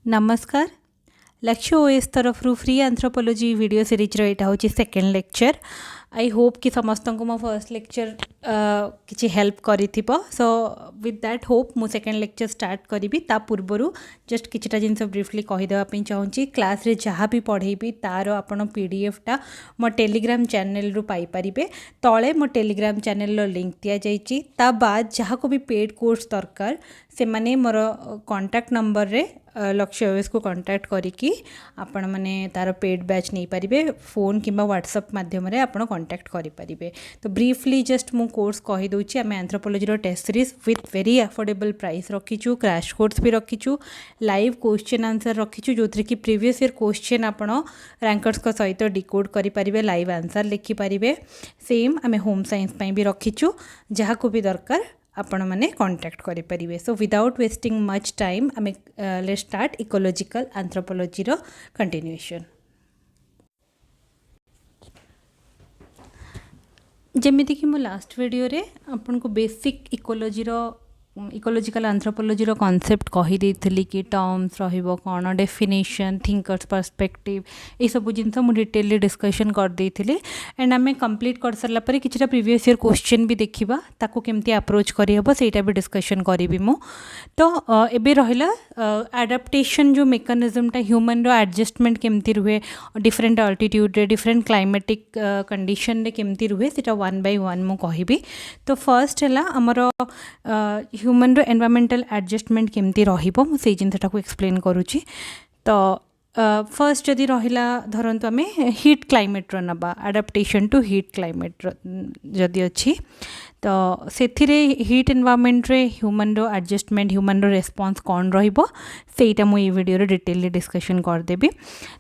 नमस्कार। लक्ष्य ओएस तरफ फ्री एंथ्रोपोलॉजी वीडियो सीरीज यहाँ हूँ सेकेंड लेक्चर। आई होप कि समस्त को मो फर्स्ट लेक्चर किसी हेल्प करी सो विथ दैट होप मु सेकेंड लेक्चर स्टार्ट करी ता पूर्वर जस्ट किछटा जिनस ब्रीफली कहीदेवाई चाहूँगी। क्लास रे जहाँ भी पढ़ेबी तार आपण पीडीएफ टा मो टेलीग्राम चैनल रु पाई परिबे। तले मो टेलीग्राम चैनल रो लिंक दिया जाइछि। ता बाद जहाँ को भी पेड कोर्स दरकार से माने मोर कांटेक्ट नंबर रे लक्ष्य ओएस को कांटेक्ट करिकी आपण माने तार पेड बैच नहीं पारिबे। फोन किंबा व्हाट्सएप माध्यम रे आपण कांटेक्ट करि परिबे। तो ब्रीफली जस्ट मु कोर्स कहि दोछि। आमे एंथ्रोपोलॉजी रो test series with very affordable price रखिछु। क्रैश कोर्स भी रखिछु। लाइव क्वेश्चन आंसर रखिछु जोथरे कि प्रीवियस ईयर क्वेश्चन आपण रैंकर्स को सहित डिकोड करि परिबे। लाइव आंसर लिखि परिबे। सेम आमे होम साइंस पई भी रखिछु। जहाँ को भी दरकार आपण मैंने कांटेक्ट करि परिबे। So without wasting much time आमे लेट स्टार्ट इकोलॉजिकल एंथ्रोपोलॉजी रो कंटिन्यूएशन। जेमिति कि मो लास्ट वीडियो रे आपन को बेसिक इकोलॉजिकल एंथ्रोपोलॉजी रो कांसेप्ट कहि देइथिली कि टर्म्स रहिबो कोन, डेफिनेशन, थिंकर्स पर्सपेक्टिव ए सब जिनस मु डिटेलली डिस्कशन कर देइथिली। एंड आमे कंप्लीट कर सरला परे किछटा प्रीवियस ईयर क्वेश्चन भी देखिबा, ताको केमती अप्रोच करि हबो सेटा भी डिस्कशन करिवि मु। तो एबे रहिला एडाप्टेशन जो मेकानिज्म टा ह्यूमन रो एडजस्टमेंट केमती रुहे डिफरेंट अल्टीट्यूड रे, डिफरेंट क्लाइमेटिक कंडीशन रे केमती रुहे सेटा वन बाय वन मु कहिबी। तो फर्स्ट हला हमर ह्यूमन रो एनवायरमेंटल एडजस्टमेंट केमती रहिबो मु सेई जिनसटा को एक्सप्लेन करूची। तो फर्स्ट जदि रहिला धरंतु आमे हीट क्लाइमेट रो नबा, एडाप्टेशन टू हीट क्लाइमेट जदि अछि तो सेथिरे हीट एनवायरमेंट रे ह्यूमन रो एडजस्टमेंट, ह्यूमन रो रेस्पॉन्स कोन रहिबो सेटा मु ए वीडियो रे डिटेलली डिस्कशन कर देबी।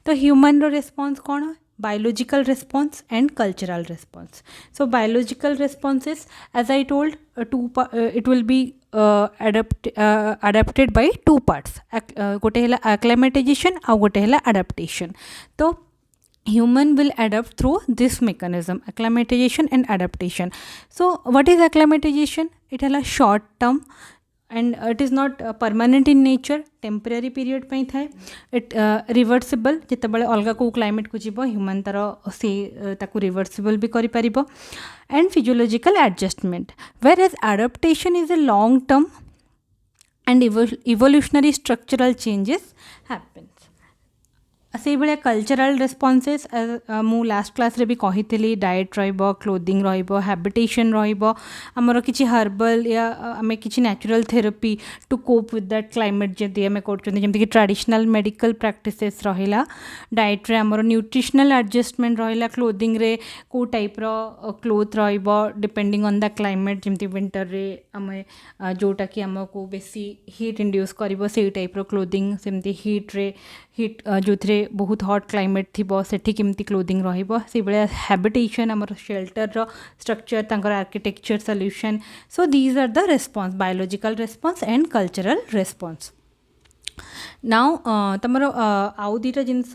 तो ह्यूमन रो रेस्पॉन्स कोन, biological response and cultural response. So biological responses, as I told, it will be adapted by two parts. गोटे हला acclimatization और गोटे हला adaptation. तो human will adapt through this mechanism, acclimatization and adaptation. So what is acclimatization? It is a short term and it is not permanent in nature, temporary period पई थाए। It reversible जितेबाला अलगा को climate को जीव human तार से ताकू reversible भी करि परिबो। And physiological adjustment, whereas adaptation is a long term and evolutionary structural changes happens. से भाया कल्चरल रेस्पॉन्सेस मु लास्ट क्लास रे भी कही डाएट रहिबो, क्लोथिंग रहिबो, हैबिटेशन रहिबो, हमर किछि हर्बल या आमे किछि natural therapy to cope with that climate जदि आमे करछन, जेमति कि ट्रेडिशनल मेडिकल प्रैक्टिसेस रहिला। डाएट रे हमर न्यूट्रिशनल एडजस्टमेंट रहिला। क्लोथिंग रे को टाइप रो क्लोथ रहिबो डिपेंडिंग ऑन द क्लाइमेट, जेमति विंटर रे आमे जोटा कि हमको बेसी हीट इंड्यूस करिवो सेई टाइप रो क्लोथिंग, सेमति हीट जो थे बहुत हॉट क्लाइमेट थी सेठी केमती क्लोथिंग रहिबो से भाया। हैबिटेशन हमर शेल्टर रो स्ट्रक्चर, तांकर architecture, solution. So these are the response, biological response and cultural response. Now तुमर आउ दुटा जिनस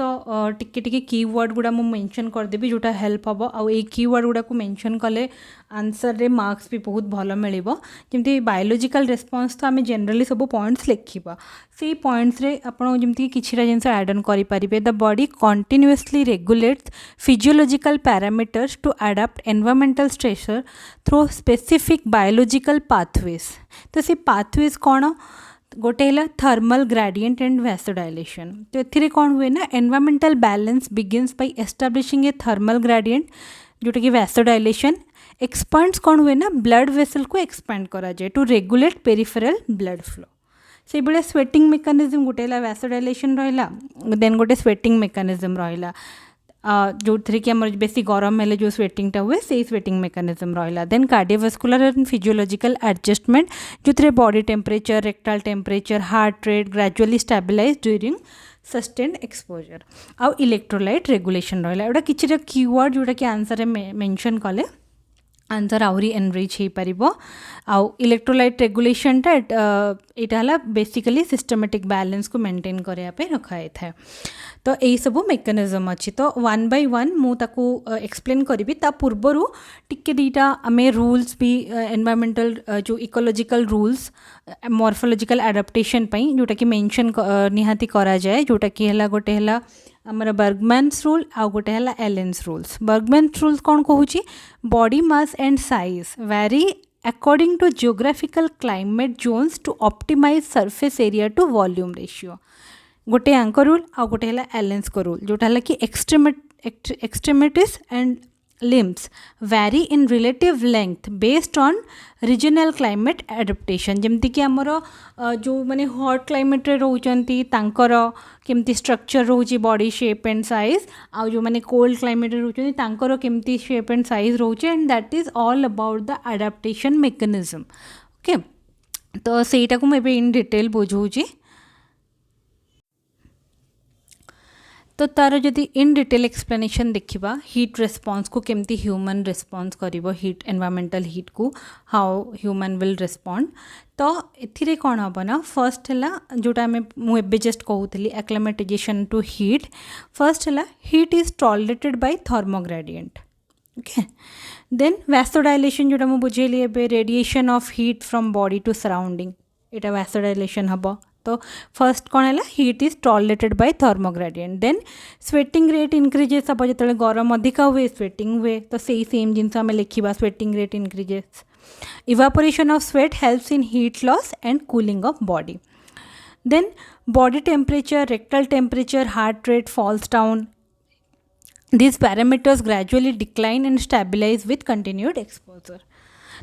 टिके टिके कीवर्ड गुड़ा मु मेंशन करदेबी जोटा हेल्प हम। आउ ए कीवर्ड गुड़ा को मेंशन कले आंसर रे मार्क्स भी बहुत भल मिलिबो। जेमती बायोलॉजिकल रेस्पॉन्स तो आमे जनरली सब पॉइंट्स लिखिबा, से पॉइंट्स रे आपण जेमती किछिरा जिनस ऐड ऑन करि परिबे। The body continuously regulates physiological parameters to adapt environmental stressor through specific biological pathways. तो से पाथवेज कौन, गोटे है थर्मल ग्रेडियंट एंड वैसोडाइलेशन। तो एथिरे कौन हुए ना, environmental balance begins by establishing a thermal gradient जोटा कि वैसोडाइलेशन। एक्सपांड्स कौन हुए ना, ब्लड वेसल को एक्सपांड करा जाए to regulate peripheral blood flow. से भाया स्वेटिंग मेकानिज्म गोटे है वैसोडाइलेशन रहिला, देन गोटे स्वेटिंग मेकानिज्म रहिला जो थे कि आम बेसी गरम हेले जो स्वेटिंगटा हुए से स्वेटिंग मेकानिज्म रहिला। Then cardiovascular and physiological adjustment जो थे body temperature, rectal temperature, heart rate gradually stabilize during sustained exposure. आउ इलेक्ट्रोलाइट रेगुलेशन रहिला। एटा किछि कीवर्ड जोटा कि आंसर में मेंशन कले आंसर आहरी एनरिच हो पार आउ इलेक्ट्रोलाइट रेगुलेशनटा यहाँ है बेसिकली सिस्टमेटिक बैलेंस को मेंटेन करने रखाई था। तो यही सब मेकानिजम अच्छी तो वन बाय वन मुझे एक्सप्लेन करी ता पूर्वर टिके दीटा आम रूल्स भी एनवायरमेंटल जो इकोलॉजिकल रूल्स मॉर्फोलॉजिकल एडाप्टेशन जोटा कि मेंशन निहाती करा जाए जोटा कि है गोटे है आमर बर्गमैन्स रूल आउ गोटे है एलेन्स रूल्स। बर्गमैन्स रूल्स कौन कहूँ body mass and size vary according to geographical climate zones to optimize surface area to volume ratio. गोटे यांको रूल आउ गोटे है एलेन्स को रूल जोटा है कि extremities and limbs vary in relative length based on regional climate adaptation. जमती कि आमर जो माने हॉट क्लाइमेट रे रोचंती तांकर केमती स्ट्रक्चर रोची बॉडी शेप एंड साइज आउ जो माने कोल्ड क्लाइमेट रे रोचंती तांकर केमती शेप एंड साइज रोचे and that is all about the adaptation mechanism. Okay तो सेटा को मैं इन डिटेल बुझाऊँ। तो तार जदि इन डिटेल एक्सप्लेनेशन देखा हीट रेस्पॉन्स को केमती ह्यूमन रेस्पॉन्स करिवो हीट एनवायरमेंटल हीट को हाउ ह्यूमन विल रेस्पॉन्ड। तो एथिरे कौन हम ना फर्स्ट है जोटा मुझे जस्ट कहूली एक्लेमेटाइजेशन टू हीट। फर्स्ट है heat is tolerated by thermogradient. Okay then vasodilation जोटा मुझे बुझेली एबे radiation of heat from body to surrounding एटा वैसोडाइलेशन हम। तो फर्स्ट कौन है heat is tolerated by थर्मोग्रेडिएंट। Then sweating rate increases हम जो गरम अधिका हुए स्वेटिंग हुए तो सही सेम जिनस आम लिखा sweating rate increases. Evaporation of sweat helps in heat loss and cooling of body. Then body temperature rectal temperature heart rate falls down. These parameters gradually decline and stabilize with continued exposure।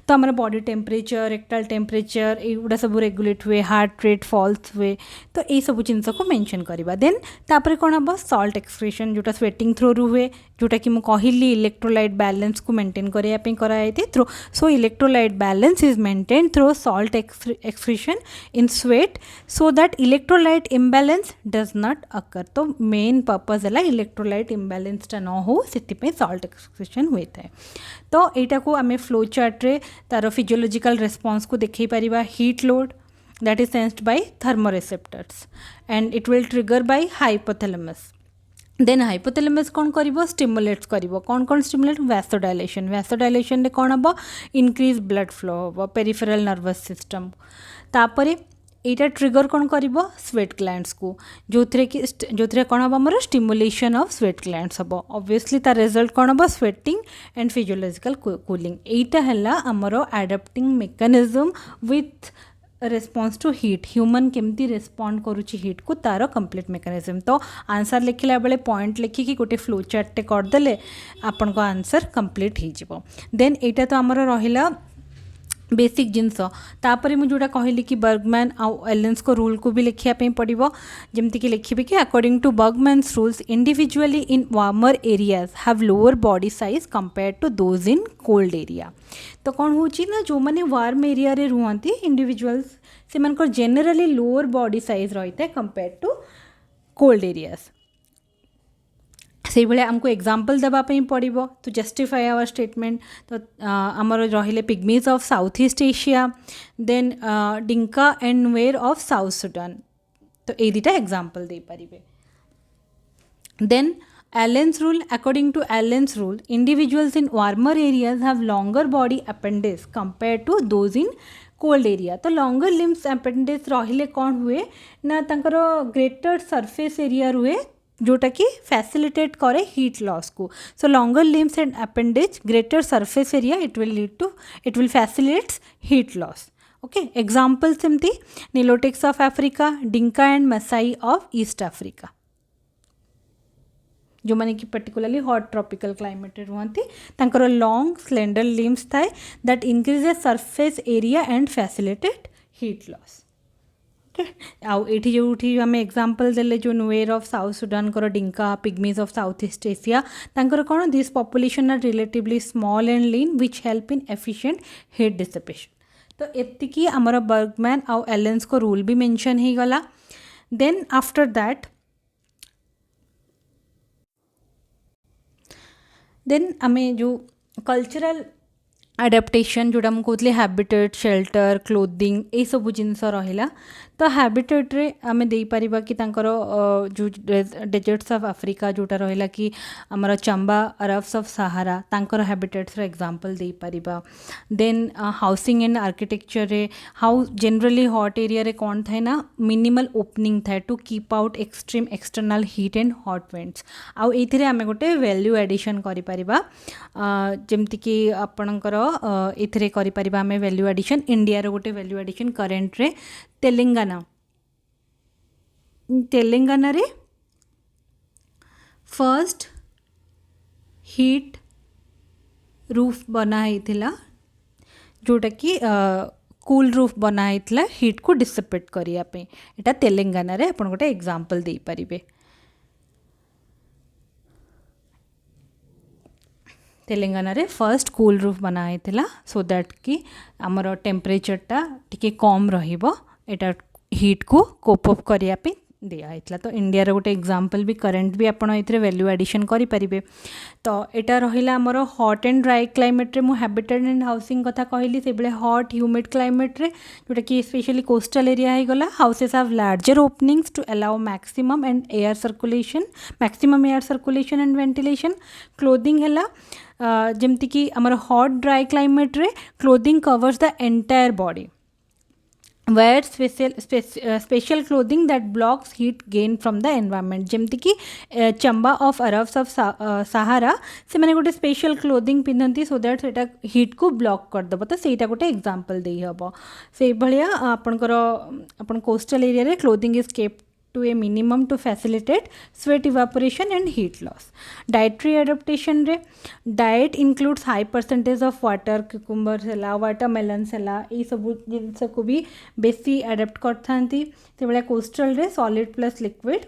तो हमारा body temperature rectal temperature युवा सब regulate हुए heart rate false हुए तो यही सब जिनस को मेंशन करवा। देन तापर कौन हम सॉल्ट एक्सक्रीशन जोटा स्वेटिंग थ्रो हुए जोटा कि कहली इलेक्ट्रोलाइट बैलेंस को मेंटेन करने कराई through. So electrolyte balance is maintain through salt excretion in sweat so that electrolyte imbalance does not occur. तो मेन पर्पज है इलेक्ट्रोलाइट इम्बैलेंसटा न हो से सॉल्ट एक्सक्रीशन होता है। तो यहाँ को आम फ्लो चार्ट रे तार फिजियोलॉजिकल रेस्पॉन्स को देखई परिबा heat load that is sensed by thermoreceptors and it will trigger by hypothalamus. Then hypothalamus कौन करिवो स्टिमुलेट्स करिवो कौन कौन स्टिमुलेट वैसोडाइलेशन। वैसोडाइलेशन रे कौन हम इंक्रीज ब्लड फ्लो हम पेरिफेरल नर्वस सिस्टम। तापरे यहाँ ट्रिगर कौन करिवो स्वेट ग्लैंड्स को जो थे कौन हम आमर स्टिमुलेशन ऑफ स्वेट ग्लैंड्स हम। ऑब्वियसली तार रिजल्ट कौन हम स्वेटिंग एंड फिजियोलॉजिकल कूलिंग। यहाँ है आमर adapting mechanism with response to heat human केमती रेस्पॉन्ड करुच्ची हीट को तार कंप्लीट मेकानिज्म। तो आंसर लिखला बेले पॉइंट लिखिकी गोटे फ्लो चार्टे करदे आपण को आंसर कंप्लीट हो। देन यहाँ तो आमर रहिला बेसिक जिनस तापर मुझे जोटा कहली कि बर्गमैन आउ एलेन्स को रूल को भी लिखापी पड़ो जमती कि लिखी कि according to Bergmann's rules individually in warmer areas have lower body size compare to those in cold area. तो कौन हो ना जो मैंने वार्म एरिया रे रुहती इंडिविजुअल्स से जेनेराली लोअर बॉडी साइज रही है कंपेयर टू कोल्ड एरियाज। से भाई आमको एग्जाम्पल देवाई पड़ो टू जस्टिफाई आवर स्टेटमेंट। तो आमर रहिले pygmies of South East Asia then Dinka and Nuer of South Sudan. तो ये दुटा एग्जाम्पल दे पारिबे। Then Allen's rule according to Allen's rule individuals in warmer areas have longer body appendix compare to those in cold area. तो longer limbs appendix रहिले कौन हुए ना तांकर ग्रेटर सरफेस एरिया रुए जोटा कि फैसिलिटेट करे हीट लॉस को। So longer limbs and appendages greater surface area it will facilitates heat loss. Okay example सेमती Nilotics of Africa Dinka and Maasai of East Africa जो माने कि पर्टिकुलरली हॉट ट्रॉपिकल क्लाइमेट रुहती तांकर long slender limbs थाए that increases surface area and facilitate heat loss. आउ ये आम एग्जाम्पल देले जो नुएर ऑफ साउथ सुडान कर Dinka pygmies of South East Asia तांकर कौन this population are relatively small and lean which help in efficient heat dissipation. तो एतिकी आमर बर्गमैन आउ एलेन्स को रूल भी मेंशन हो गला। देन आफ्टर दैट देन आम जो कल्चरल आडाप्टेशन जोटा मुझे कहते हैबिटेट शेल्टर क्लोथिंग ये सब जिनस रहा तो हैबिटेट रे आमे दे परिबा कि तांकर जो डेजर्ट्स ऑफ अफ्रीका जोटा रहा कि आमर चंबा अरब्स ऑफ सहारा तांकर हैबिटेट्स रो एग्जांपल दे परिबा देन हाउसिंग एंड आर्किटेक्चर रे हाउ जनरली हॉट एरिया रे कौन थाए ना मिनिमल ओपनिंग थाए to keep out extreme external heat and hot winds आउ एथिरे आमे गोटे वैल्यू एडिशन करि परिबा जेमति कि आपणकर एथिरे करि परिबा आमे वैल्यू एडिशन इंडिया रो गोटे वैल्यू एडिशन करेंट रे तेलंगाना रे फर्स्ट हीट रूफ बना होता जोटा कि कूल रूफ बना होता हीट को डिसिपेट करने यहाँ तेलंगाना रे आपन गोटे एग्जांपल दे पारिबे तेलंगाना रे फर्स्ट कूल रूफ बना होता सो दैट कि आमर टेम्परेचरटा टिके कम रहिबो एटा हीट को कोप अप करने दिया होता तो इंडिया रो गोटे एग्जांपल भी करेंट भी आपड़ ये वैल्यू एडिशन करें तो यहाँ रहा आमर हॉट एंड ड्राई क्लाइमेट रे मु हैबिटेट एंड हाउसिंग कथा कहली से बेले हॉट ह्यूमिड क्लाइमेट रे जोटा कि स्पेशली कोस्टल एरिया हो गला houses have larger openings to allow maximum air circulation and ventilation clothing है जमती कि आमर हॉट ड्राई क्लाइमेट रे clothing covers the entire body wear special clothing that blocks heat gain from the environment जमती कि Chamba of Arabs of सहारा से मैंने गोटे स्पेशल क्लोथिंग पिंधती सो दैट सेटा हीट को ब्लॉक करदेव तो सहीटा गोटे एग्जांपल दे हम से भाया आपन कोस्टल एरिया रे clothing is kept to a minimum to facilitate sweat evaporation and heat loss. Dietary adaptation रे diet includes high percentage of water, cucumbers है watermelons है ये सब जिनस को भी बेसी अडाप्ट करथांती से भाया कोस्टल रे सॉलिड प्लस लिक्विड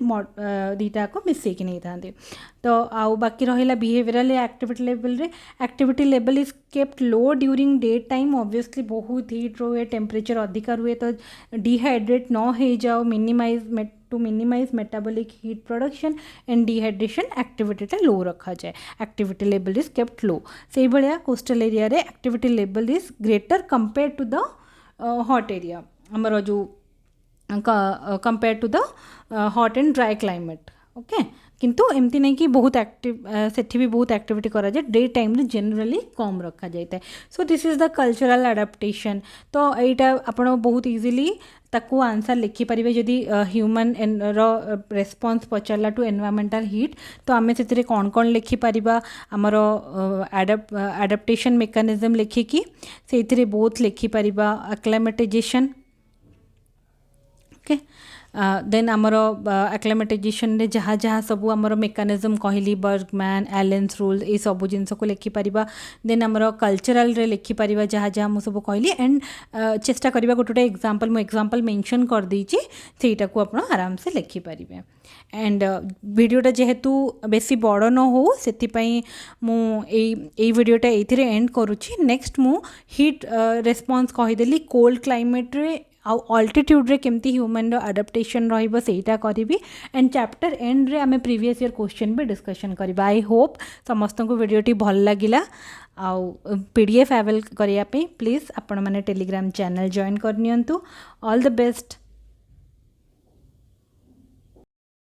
दीटा को मिसेक नहीं थांती तो आउ बाकी रहा behavioural activity level is kept low during day time obviously बहुत हीट रोए टेम्परेचर अधिका रुए तो डिहाइड्रेट न हो जाओ to minimize metabolic heat production and dehydration activity टा low रखा जाए activity level is kept low से भाया coastal area रे activity level is greater compared to the hot area हमारा जो compared to the hot and dry climate okay किंतु एमती नहीं कि बहुत एक्टिव सेठी भी बहुत एक्टिविटी करा जाए डे टाइम रे जनरली कम रखा जाए so this is the cultural adaptation तो यहाँ आपड़ बहुत इजिली ताकू आंसर लिखिपारे जदि ह्यूमन रेस्पॉन्स पचारा टू एनवायरमेंटल हीट तो आम से कौन कौन लिखिपर आमर अडाप्टेशन मेकानिज्म लिखिकी से बहुत लिखिपर एक्लेमेटाइजेशन ओके देन आमर एक्लेमेटाइजेशन रे जहाँ जहाँ सबू आमर मेकानिज्म कहली बर्गमैन एलेन्स रूल ये सब जिनस को लिखिपर देन आमर कल्चरल रे लिखिपर जहाँ जहाँ मुझे सब कहली एंड चेष्टा करवा गोटे गोटे एग्जांपल मु एग्जांपल मेंशन कर देछि सेटा को आपण आराम से लिखिपर एंड वीडियोटा जेहेतु बेसी बड़ न हो से मु ए वीडियोटा एथिरे एंड करुछि नेक्स्ट मु हीट रेस्पॉन्स कहीदेली कोल्ड क्लाइमेट रे आउ अल्टीट्यूड रे केमती ह्यूमन अडाप्टेशन रहिबो सेटा करिवि एंड चैप्टर एंड रे आमे प्रीवियस ईयर क्वेश्चन भी डिस्कशन करबा आई होप समस्त को वीडियोटी भल लागिला आउ पीडीएफ अवेल करिया पे प्लीज आपण माने टेलीग्राम चैनल जॉइन करनियंतु ऑल द बेस्ट।